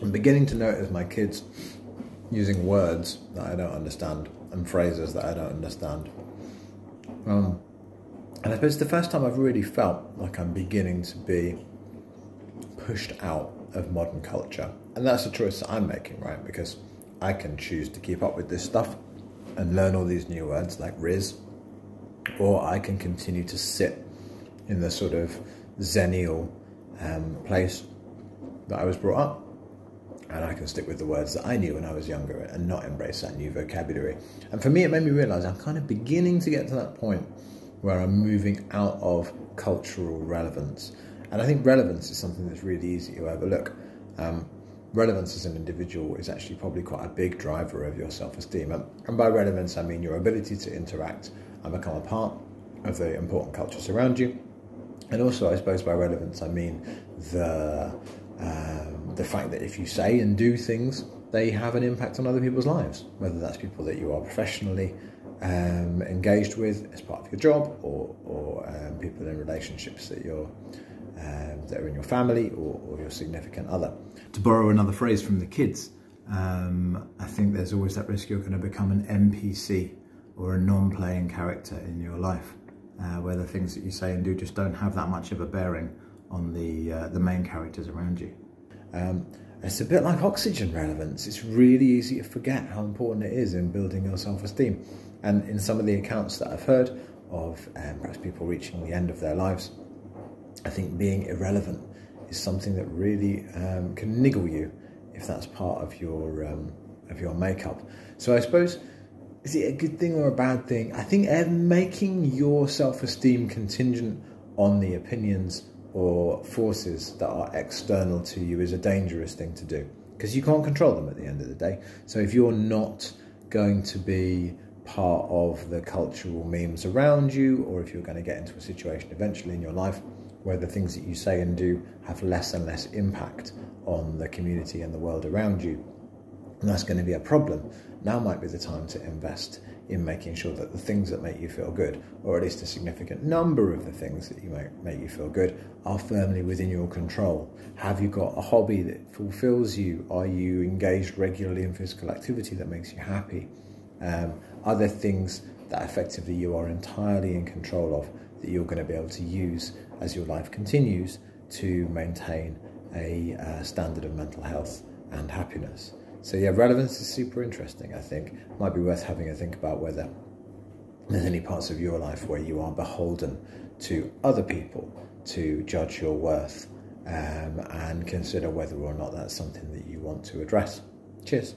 I'm beginning to notice my kids using words that I don't understand and phrases that I don't understand. And I suppose the first time I've really felt like I'm beginning to be pushed out of modern culture. And that's a choice that I'm making, right? Because I can choose to keep up with this stuff and learn all these new words like Riz, or I can continue to sit in the sort of zennial place that I was brought up, and I can stick with the words that I knew when I was younger and not embrace that new vocabulary. And for me, it made me realise I'm kind of beginning to get to that point where I'm moving out of cultural relevance. And I think relevance is something that's really easy to overlook. Relevance as an individual is actually probably quite a big driver of your self-esteem. And by relevance, I mean your ability to interact and become a part of the important cultures around you. And also, I suppose, by relevance, I mean the fact that if you say and do things, they have an impact on other people's lives, whether that's people that you are professionally engaged with as part of your job, or people in relationships that that are in your family, or your significant other. To borrow another phrase from the kids, I think there's always that risk you're going to become an NPC or a non-playing character in your life, where the things that you say and do just don't have that much of a bearing on the main characters around you. It's a bit like oxygen relevance. It's really easy to forget how important it is in building your self-esteem. And in some of the accounts that I've heard of perhaps people reaching the end of their lives, I think being irrelevant is something that really can niggle you if that's part of your makeup. So I suppose, is it a good thing or a bad thing? I think making your self-esteem contingent on the opinions or forces that are external to you is a dangerous thing to do, because you can't control them at the end of the day. So if you're not going to be part of the cultural memes around you, or if you're going to get into a situation eventually in your life where the things that you say and do have less and less impact on the community and the world around you, and that's going to be a problem, now might be the time to invest in making sure that the things that make you feel good, or at least a significant number of the things that you make you feel good, are firmly within your control. Have you got a hobby that fulfills you? Are you engaged regularly in physical activity that makes you happy? Are there things that effectively you are entirely in control of that you're going to be able to use as your life continues to maintain a standard of mental health and happiness? So yeah, relevance is super interesting. I think it might be worth having a think about whether there's any parts of your life where you are beholden to other people to judge your worth, and consider whether or not that's something that you want to address. Cheers.